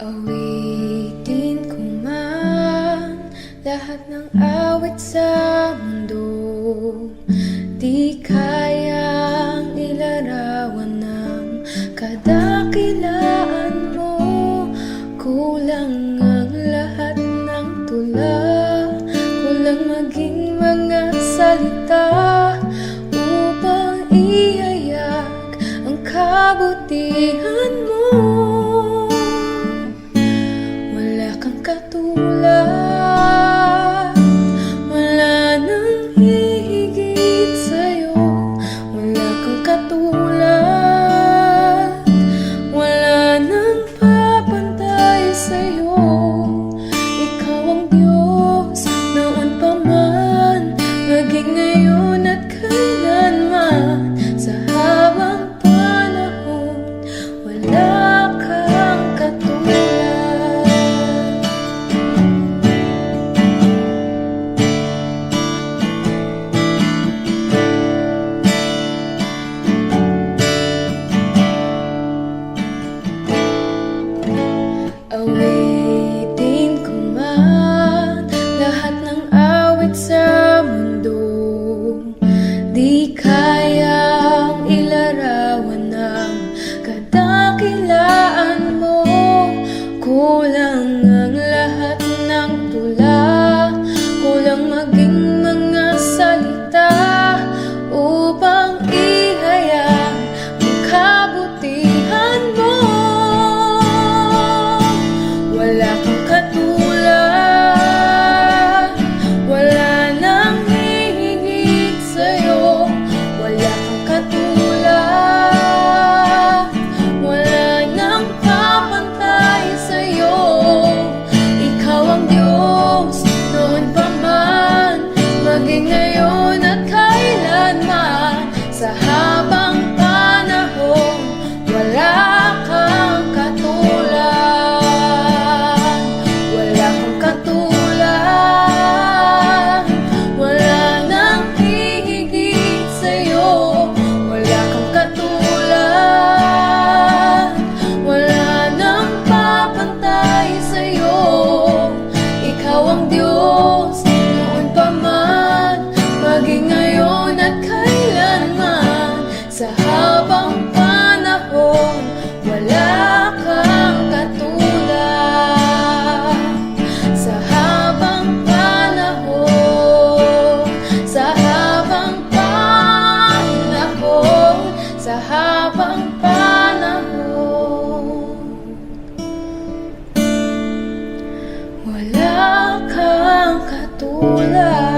Awitin ko man lahat ng awit sa mundo, di kayang ilarawan ng kadakilaan mo. Kulang ang lahat ng tula, kulang maging mga salita upang ihayag ang kabutihan mo. Wala kang katulad, wala nang hihigit sa'yo. Wala kang katulad, wala nang papantay sa'yo. Ikaw ang Diyos noon pa man, maging ngayon at kailanman. Sa habang panahon, wala kang katulad. Awitin ko man lahat ng awit sa mundo, di kayang ilarawan ng kadakilaan mo. Kulang ang lahat ng tula, kulang maging mga salita upang ihayag ang kabutihan mo. Wala kang katulad, wala nang hihigit sa'yo. Wala kang katulad, wala nang papantay sa'yo. Ikaw ang Diyos noon pa man, maging ngayon at kailanman. Sa habang panahon, wala kang katulad. Wala kang katulad, wala nang hihigit sa'yo. Wala kang katulad, wala nang papantay sa'yo. Ikaw ang Diyos noon pa man, maging ngayon at kailanman. Sa habang panahon, wala kang katulad. Sa habang panahon, sa habang panahon, sa habang panahon, wala kang katulad.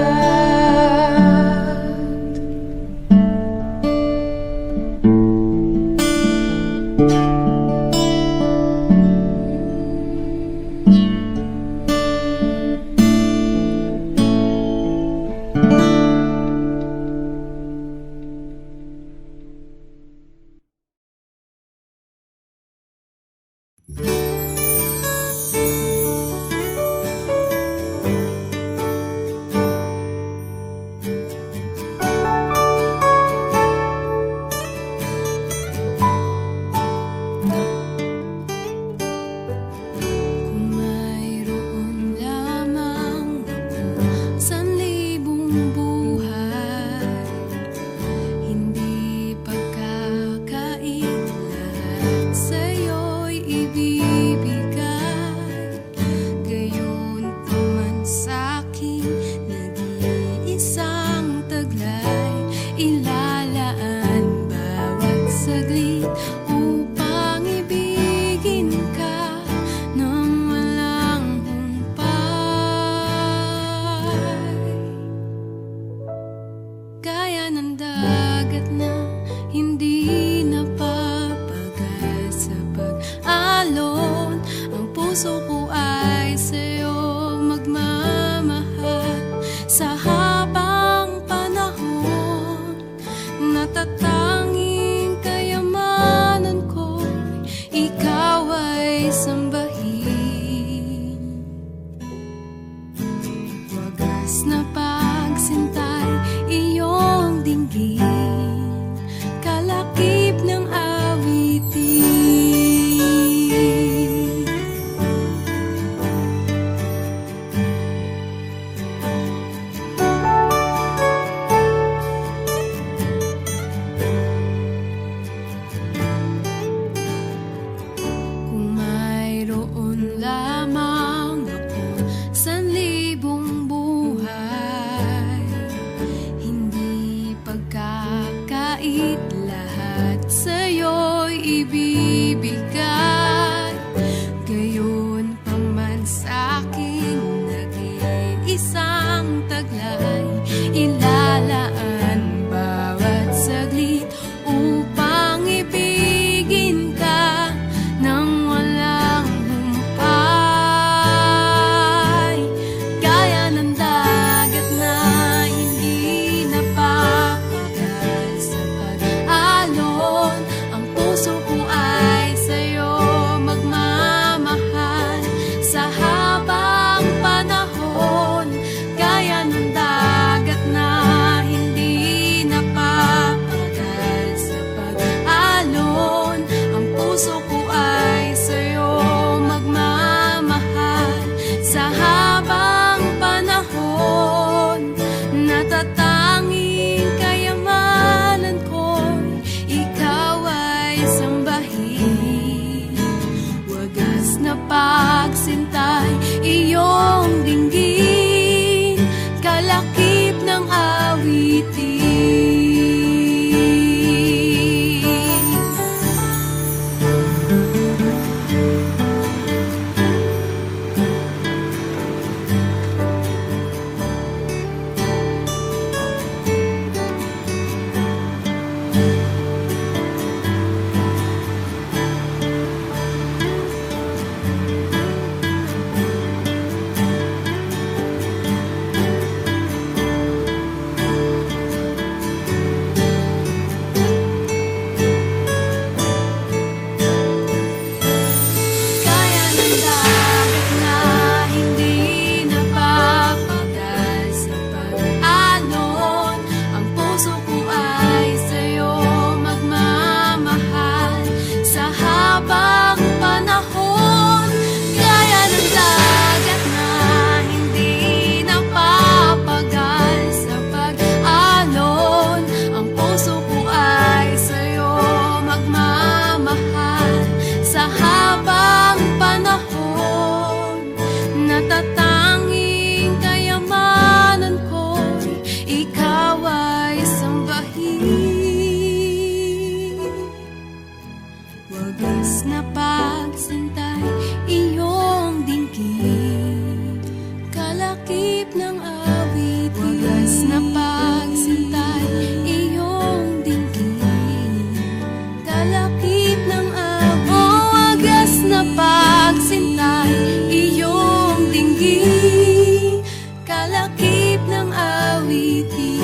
ibibigay. Gayon pa man sa'king nag-iisang taglay, ilalaan bawat saglit upang ibigin ka nang walang humpay. Gaya ng dagat na hindi napapagal sa pag-alon, ang puso ko ay sa'yo magmamahal sa habang panahon. Gaya ng dagat na hindi napapagal sa pag-alon, ang puso ko ay sa'yo magmamahal sa habang panahon. Natatanging kayamanan ko'y ikaw ay sambahin. Wagas na pagsintay iyong dinggin, kalakip ng awitin. Gaya ng dagat na hindi napapagal sa pag-alon, ang puso ko ay sa'yo magmamahal sa habang panahon. Gaya ng dagat na hindi napapagal sa pag-alon, ang puso ko ay sa'yo magmamahal sa habang panahon. Natatanging kayamanan ko'y ikaw ay sambahin. Wagas na pagsintay iyong dinggin, kalakip ng awitin. Wagas na pagsintay iyong dinggin, kalakip ng awitin. Oh, wagas na pagsintay iyong dinggin, kalakip ng awitin.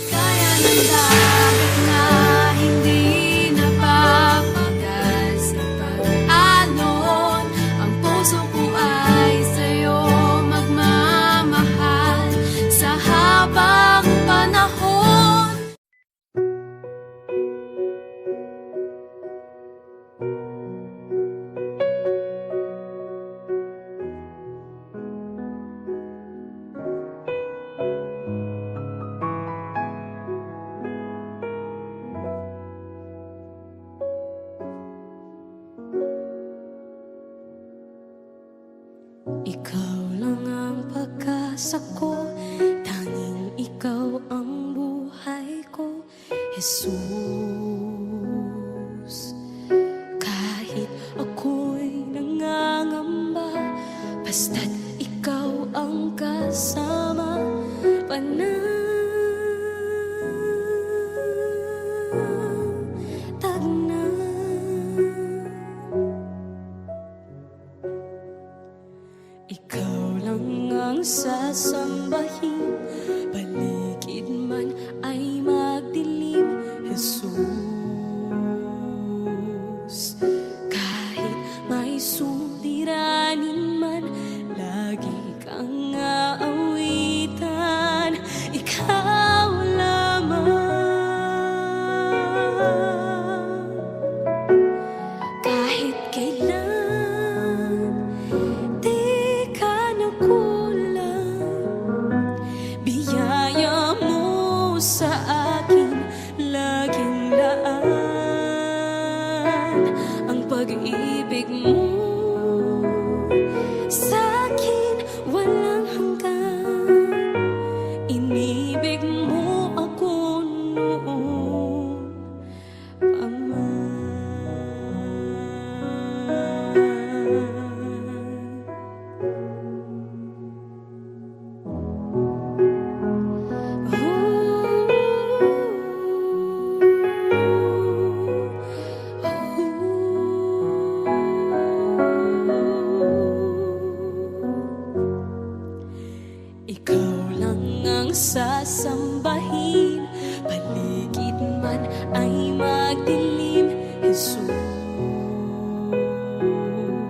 Gaya ng dagat na hindi napapagal sa pag-alon, ang puso ko ay sa'yo magmamahal sa habang panahon. Ikaw lang ang pag-asa ko, tanging ikaw ang buhay ko, Jesus. Kahit ako'y nangangamba, basta't ikaw ang kasama, panatag na. Ikaw lang ang sasambahin, paligid man ay magdilim, Jesus. Kahit may suliranin man, lagi kang aawitan, ikaw lamang. Kahit kailan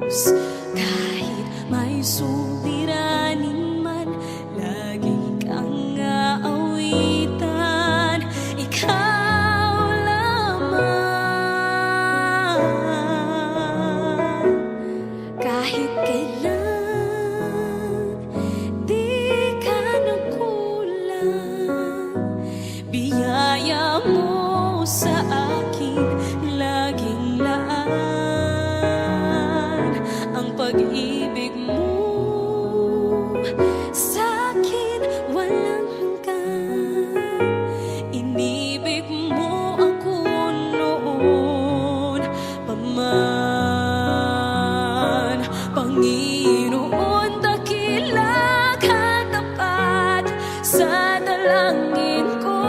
Diyos. Kahit may suliranin man, lagi kang aawitan. Ikaw lamang. Kahit kailan di ka nagkulang, biyaya mo sa akin laging laan. Ang pag-ibig mo sa akin walang hanggan. Inibig mo ako noon pa man. Panginoon, dakila ka tapat sa dalangin ko.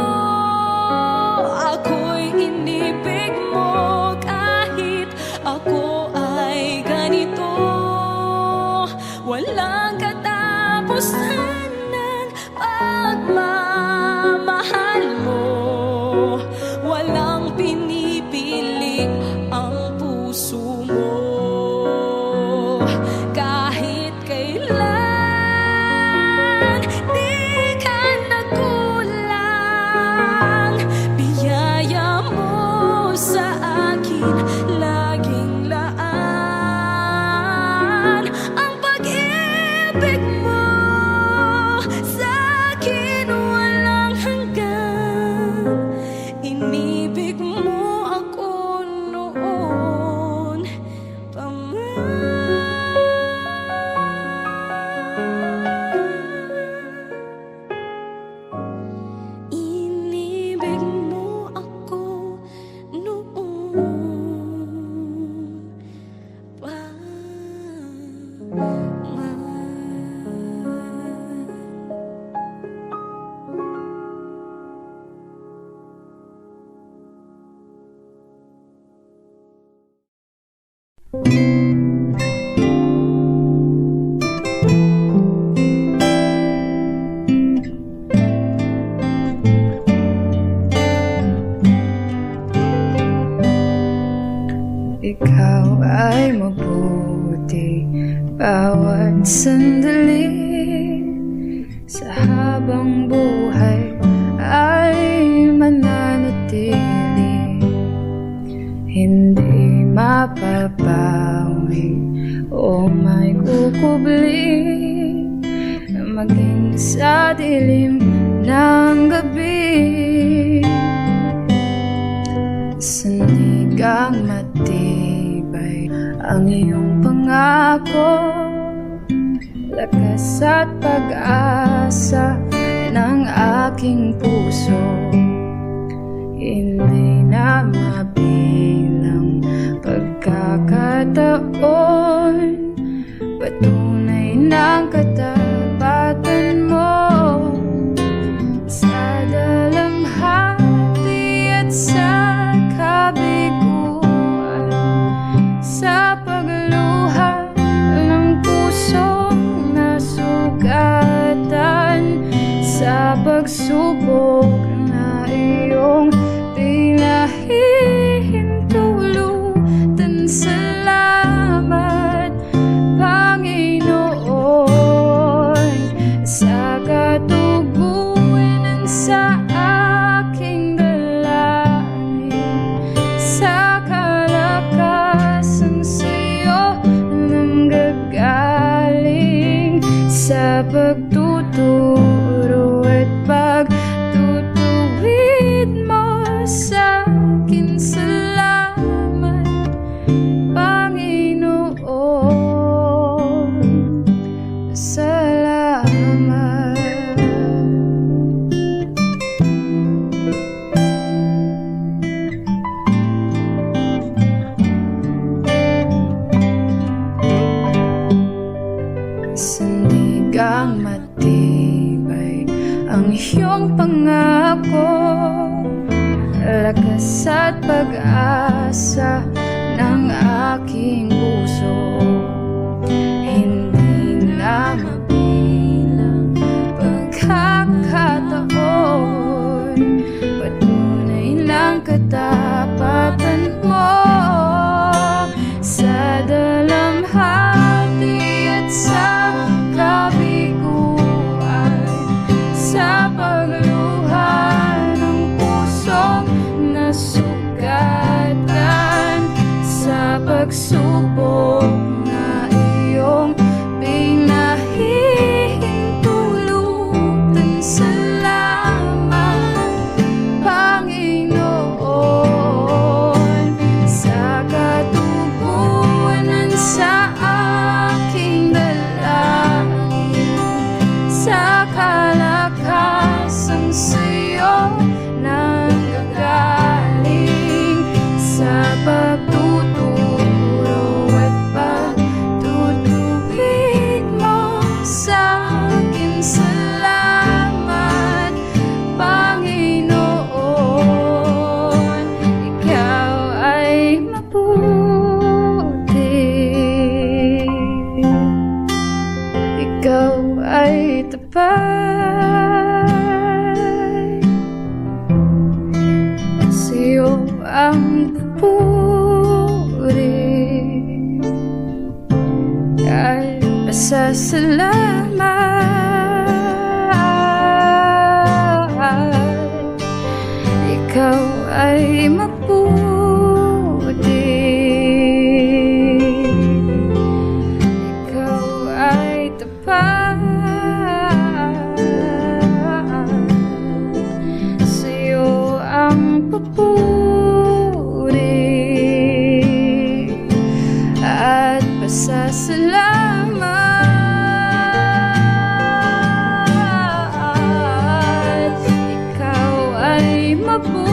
Ako'y inibig mo kahit ako ay ganito. Walang katapusan ng pagmamahal mo. Walang pinipili ang puso mo. Kahit kailan di ka nagkulang, biyaya mo sa akin laging laan. Ang pag-ibig mo sa akin walang hanggan. Inibig mo ako noon pa man. Inibig mo ako noon pa man. Ikaw ay mabuti bawat sandali. Sa habang buhay ay mananatili. Hindi mapapawi o may kukubli, maging sa dilim ng gabi. Sanigang matibay ang iyong pangako, lakas at pag-asa ng aking puso. Hindi na mabilang pagkakataon, patunay ng katapatan mo. Sa dalamhati at sa kabiguan, sa pagluha ng pusong nasugatan, sa pagsubok na iyong pinahihintulutan. Salamat, Panginoon, sa katugunan sa aking dalangin, sa kalakasang sa'yo nanggagaling, sa pagtuturo at pagtutuwid mo sa akin. Salamat, Panginoon, salamat. Sandigang matibay ang iyong pangako, lakas at pag-asa ng aking puso. Hindi na mabilang pagkakataon, patunay ng katapatan mo. Sa dalamhati Kahit pasasalamat, ikaw ay mabuti. Ikaw ay tapat. Sa'yo ang papuri at pasasalamat. Ikaw ay mabuti.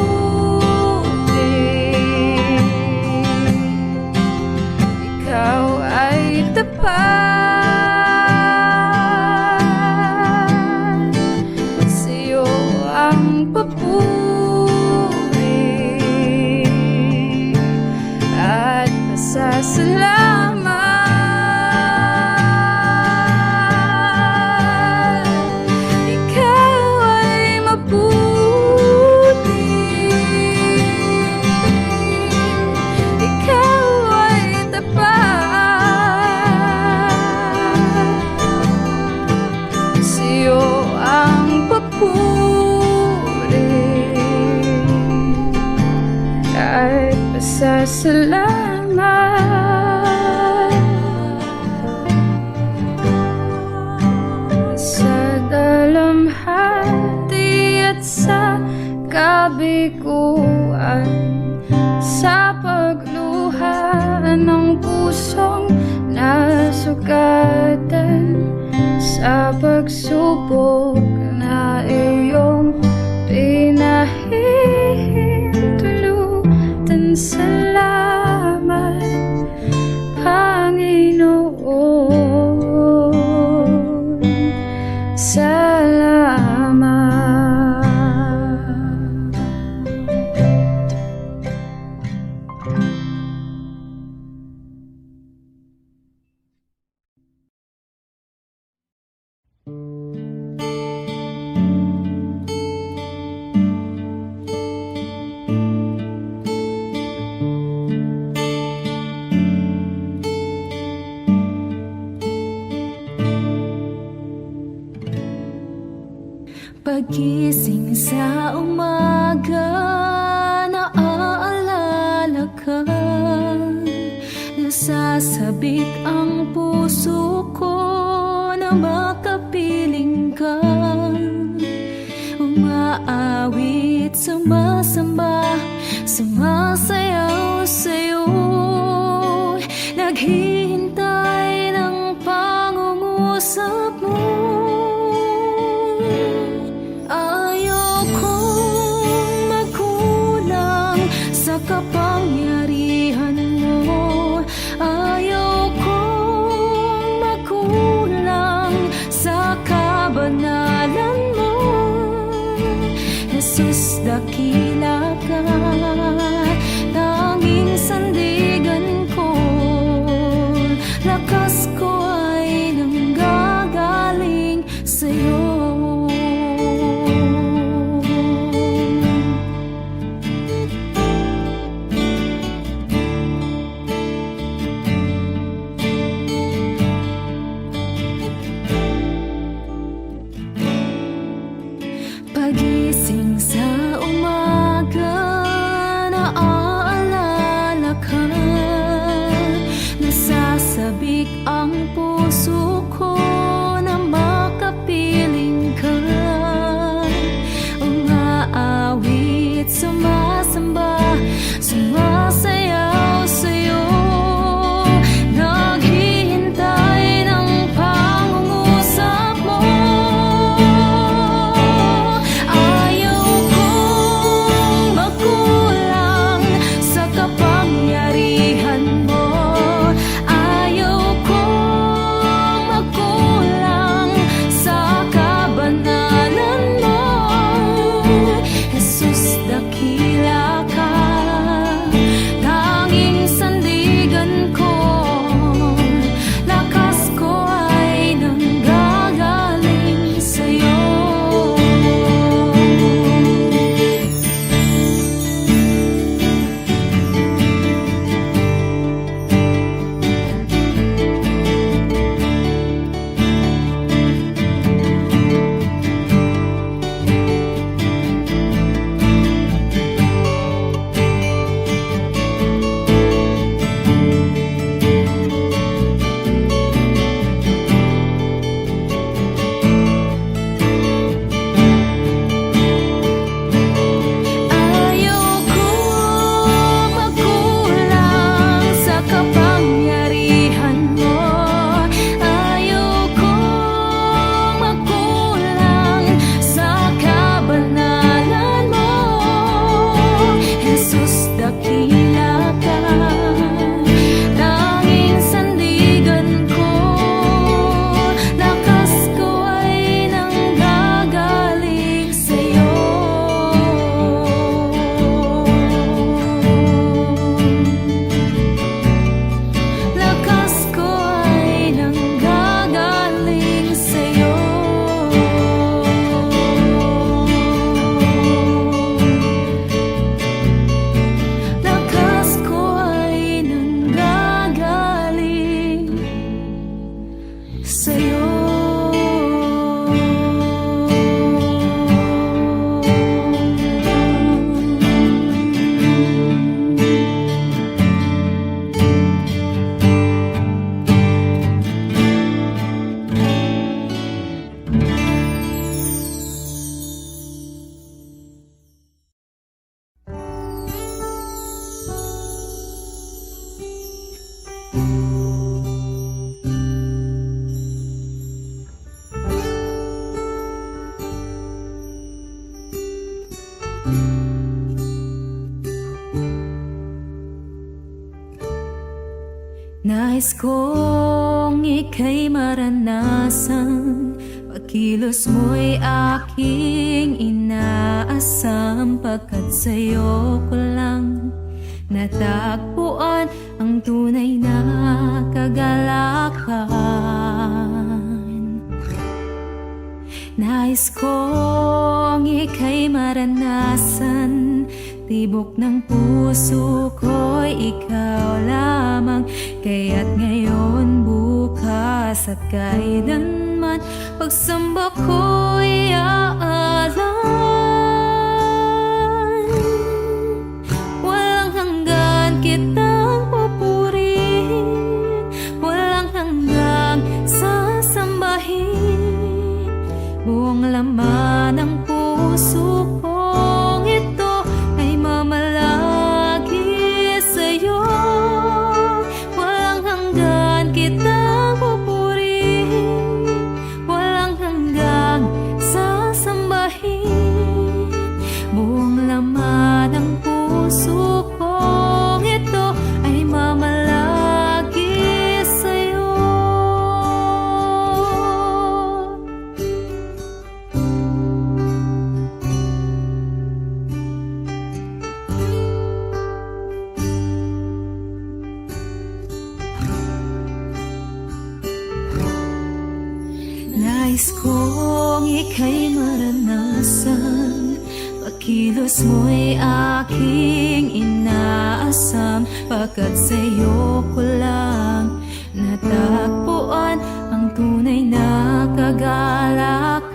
Ikaw ay tapat. Sa'yo ang papuri at pasasalamat. Ikaw ay mabuti. Ikaw ay tapat. Sa'yo ang papuri at pasasalamat. Sa dalamhati at sa kabiguan, sa pagluha ng pusong nasugatan, sa pagsubok na iyong pinahihintulutan. Salamat, Panginoon. Salamat. Pagising sa umaga, naaalala ka. Nasasabik ang puso ko na makapiling ka. Umaawit, sumasamba, sumasayaw sa'yo. Naghihintay ng pangungusap mo. Kapangyarihan mo, ayaw kong magkulang sa kabanalan mo. Jesus, dakila ka, tanging sandigan ko. Lakas ko ay nanggagaling sa'yo. Pagising sa umaga, naaalala ka. Nasasabik ang puso ko na makapiling ka. Umaawit, sumasamba, sumasayaw sa'yo. Naghihintay ng pangungusap mo. Kapangyarihan mo, ayaw kong Nais kong ika'y maranasan, pagkilos mo'y aking inaasam, pagkat sa'yo ko lang natagpuan ang tunay na kagalakan. Nais kong ika'y maranasan, tibok ng puso ko'y ikaw lamang. Kaya't ngayon, bukas at kailanman, pagsamba ko'y aalan. Walang hanggan kitang papurihin, walang hanggang sasambahin. Buong laman ng puso kong ito ay mamalagi sa'yo. Walang hanggan kitang pupurihin, walang hanggang sasambahin. Buong laman ng puso kong ito ay mamalagi sa'yo. Nais kong ika'y maranasan, pagkilos mo'y aking inaasam, pagkat sa'yo ko lang natagpuan ang tunay na kagalakan.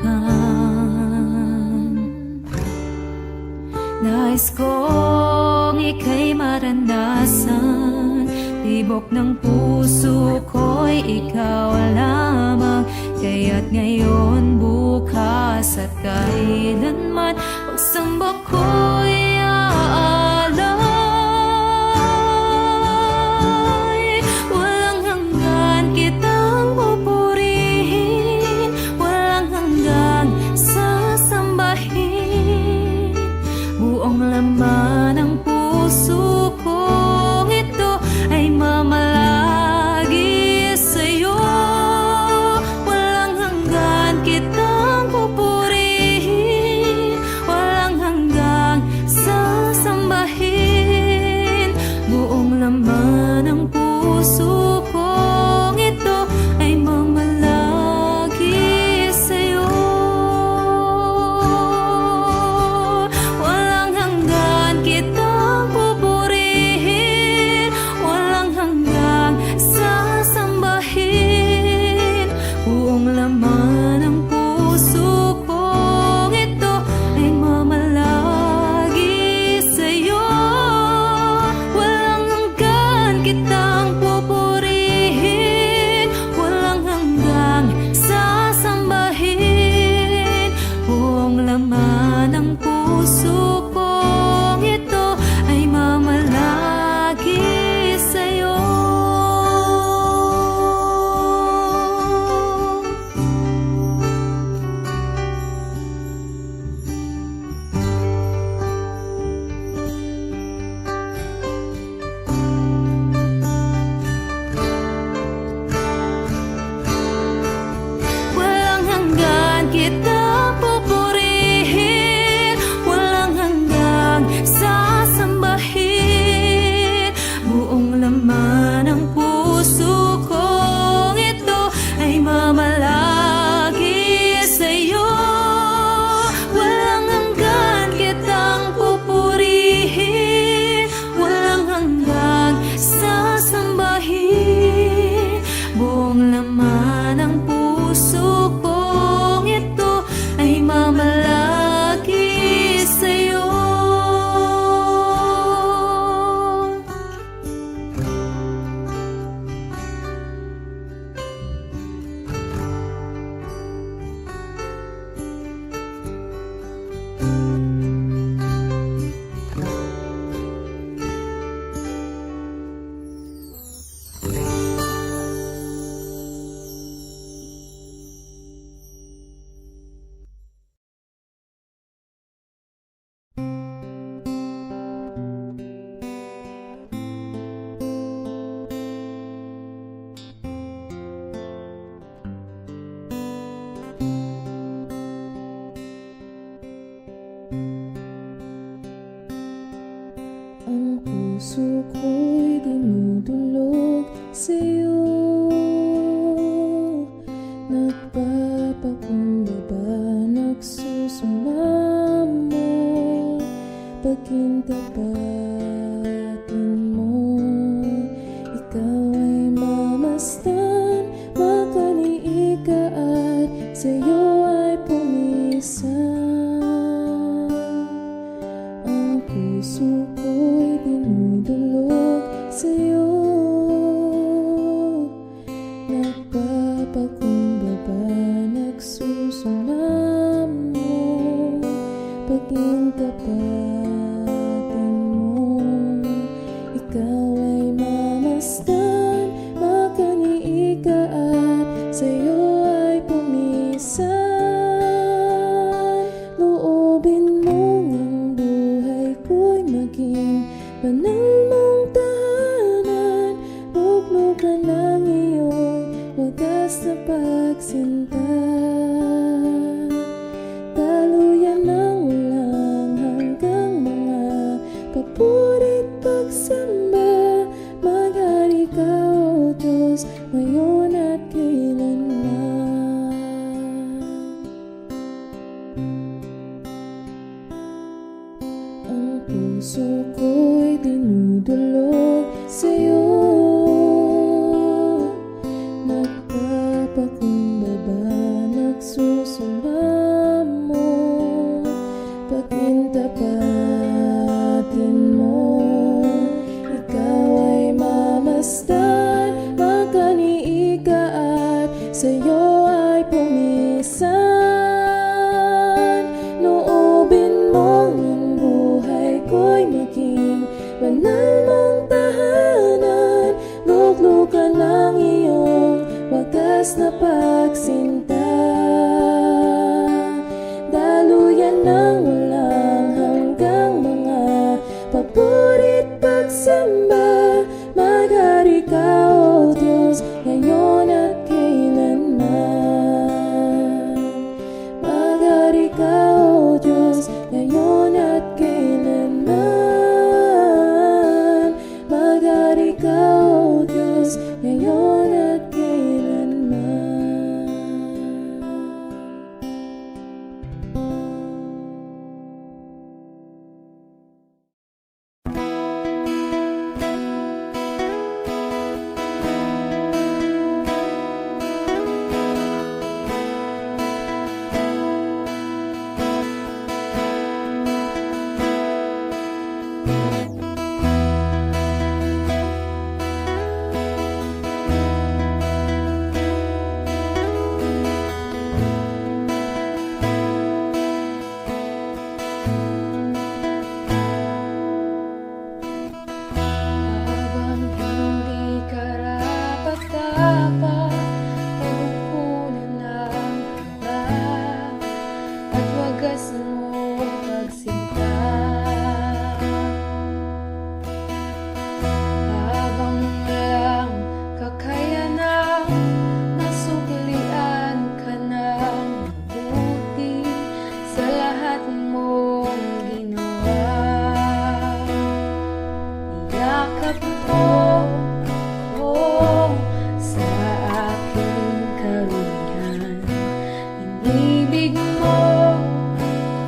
Nais kong ika'y maranasan, tibok ng puso ko'y ikaw lamang. Kaya't ngayon, bukas at kailanman, pagsamba ko'y aalay. Walang hanggan kitang pupurihin, walang hanggang sasambahin. Buong laman ng puso kong ito ay mamalagi sa'yo. Walang hanggan kitang pupurihin, nagpapakumbaba, nagsusumamo, paging tapatin mo. Ikaw ay mamasdan, makaniig ka at sa'yo ay pumisan. Loobin mong ang buhay ko'y maging banal mong tahanan, luglugan ng iyong wagas na pagsinta. Daluyan ng ulang hanggang mga papurit pagsamba, maghari ka, O Diyos, ngayon at kailanman. Ang puso ko'y dinudulog sa'yo, nagpapakumbaba, nagsusumamo, paging tapatin mo. Ikaw ay mamasdan, makaniig ka at sa'yo ay pumisan. Loobin mong ang buhay ko'y maging banal mong tahanan, luglugan ng iyong wagas na pagsinta. Daluyan ng walang hanggang mga papurit pagsamba, maghari ka, O Diyos, ngayon at kailanman. Maghari ka, O Diyos, ngayon at kailanman. Maghari ka, O Diyos, ngayon at kailanman. Habang hindi karapat-dapat, pagkukunan ng haba at wagas mo pagsinta. Habang walang kakayanan, nasuklian ka ng mabuti sa lahat mong ginawa. Niyakap mo ako sa aking karumihan, inibig mo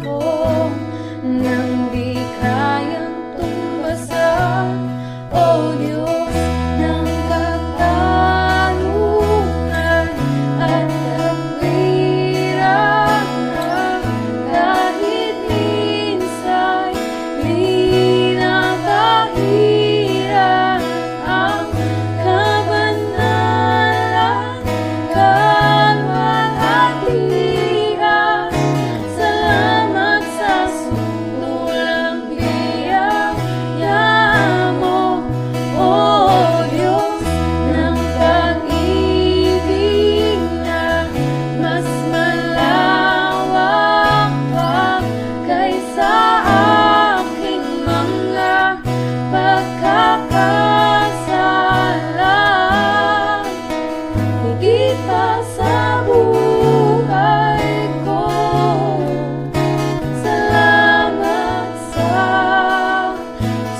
ako nang di kayang tumbasan. O Diyos ng katarungan at katwiran, kahit minsan di nakahira ang kabanalan, kalwalhatian. Salamat sa sulang biyaya mo, O Diyos ng pag-ibig na mas malawak pa kaysa aking mga pagkakasala. Higit pa sa buhay ko, salamat sa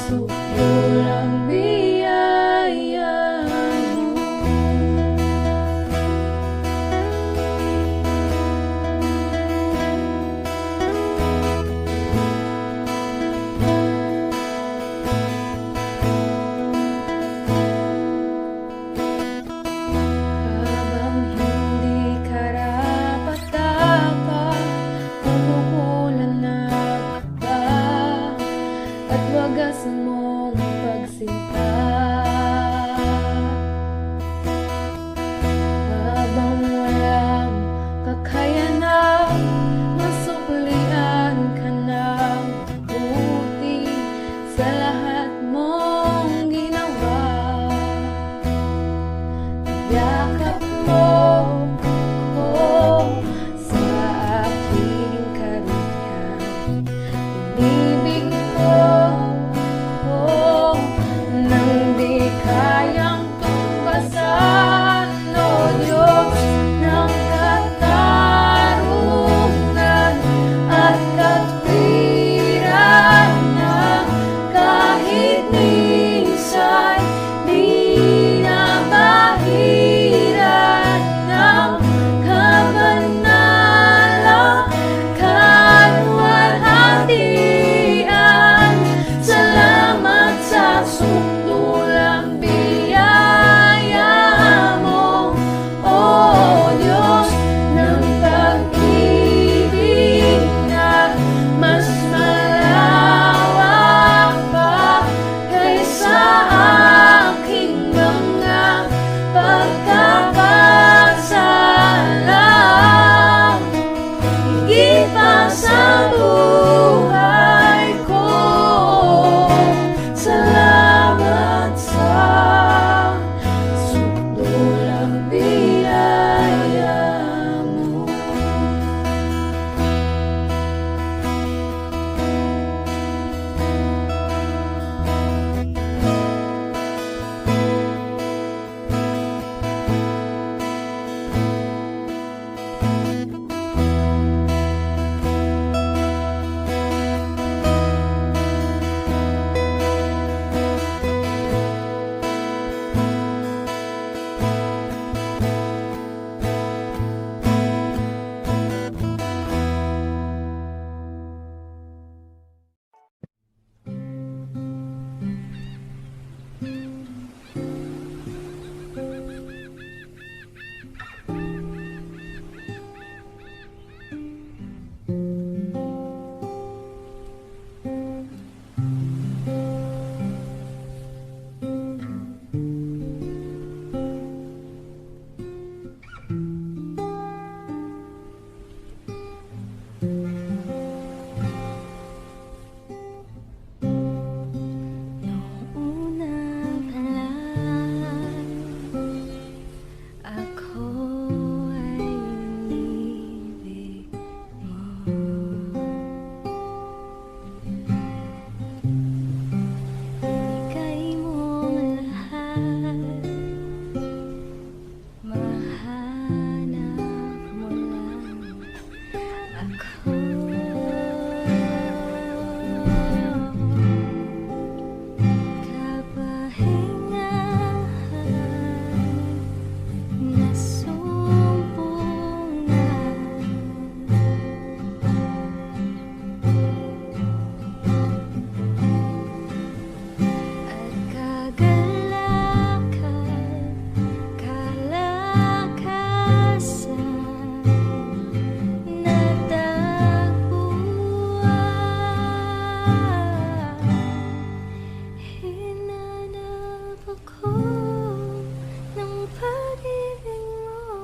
sulang biyaya mo. Habang hindi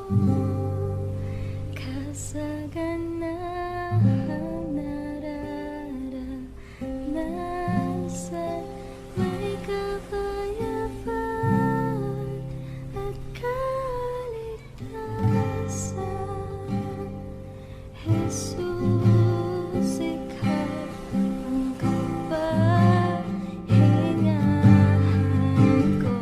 kasaganahan nararanasan, may kapayapaan at kaligtasan. Jesus, ikaw ang kapahingahan ko.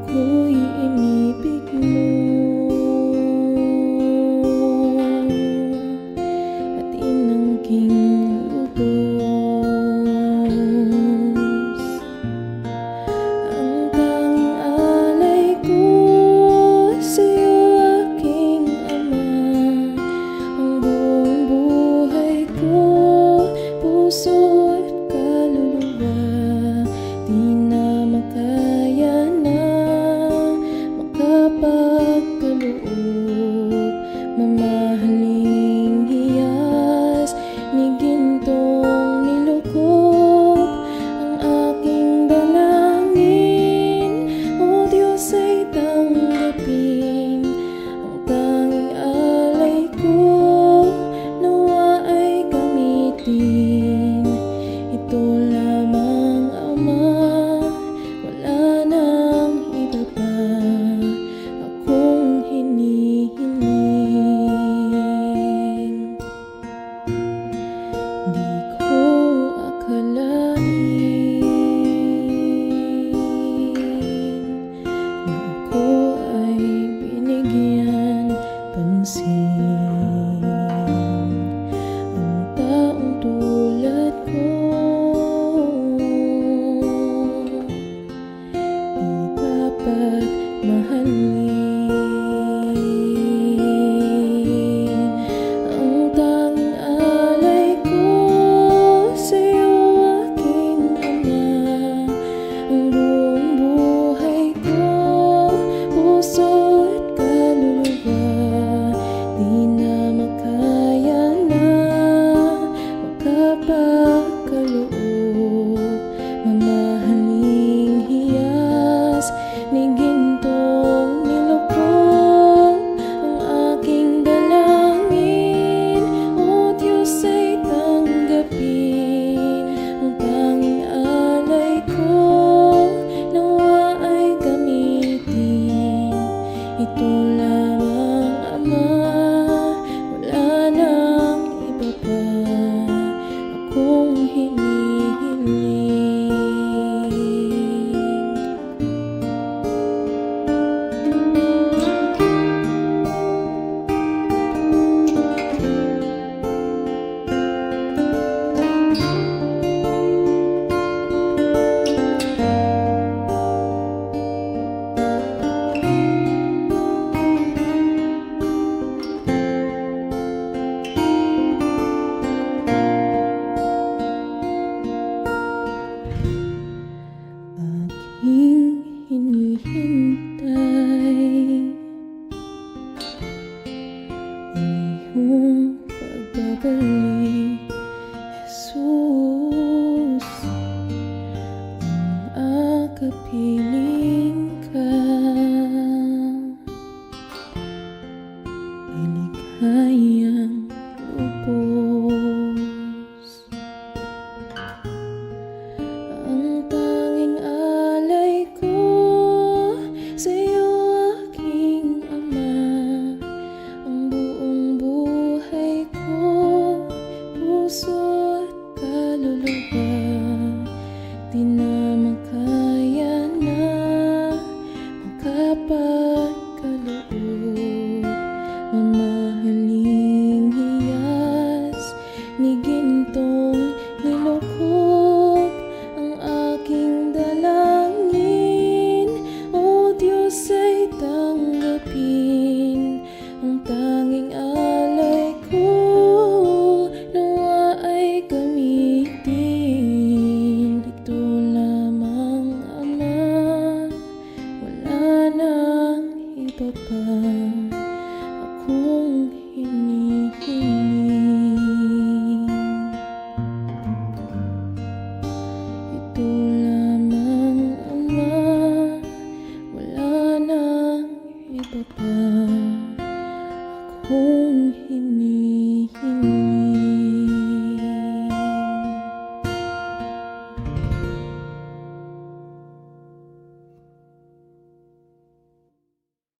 ako'y inibig mo at inangking lubos. Ang tanging alay ko sa'yo, aking ama, ang buong buhay ko, puso at kaluluwa. Di na makaya na makapagkaloob, mamahaling hiyas ni gintong nilukop. Ang aking dalangin, O Diyos, ay tanggapin. Ang tanging alay ko, nawa ay gamitin. Ito lamang, Ama, wala nang iba pa akong hinihiling. Di ko akalain na ako ay binigyan pansin. Ang taong tulad ko di dapat mahalin. Ang tanging alay ko sa'yo, aking ama, ang buong buhay ko, puso at kaluluwa. Di na makaya na makapagkaloob, mamahaling hiyas ni gintong nilukop. Ang aking dalangin, O Diyos, ay tanggapin. Ang tanging alay ko, nawa ay gamitin. Ito lamang, Ama, wala nang iba pa akong hinihiling. Aking hinihintay ang iyong pagbabalik, Jesus. Ang akapiling ka ay ligayang lubos. Ang tanging alay ko sa'yo, aking ama, ang buong buhay ko, puso at kaluluwa. Di na makaya na makapagkaloob, mamahaling hiyas ni gintong nilukop. Ang aking dalangin, O Diyos, ay tanggapin. Ang tanging alay ko, nawa ay gamitin. Ito lamang, Ama, wala nang iba pa akong hinihiling. Ito lamang, Ama, wala nang iba pa akong hinihiling.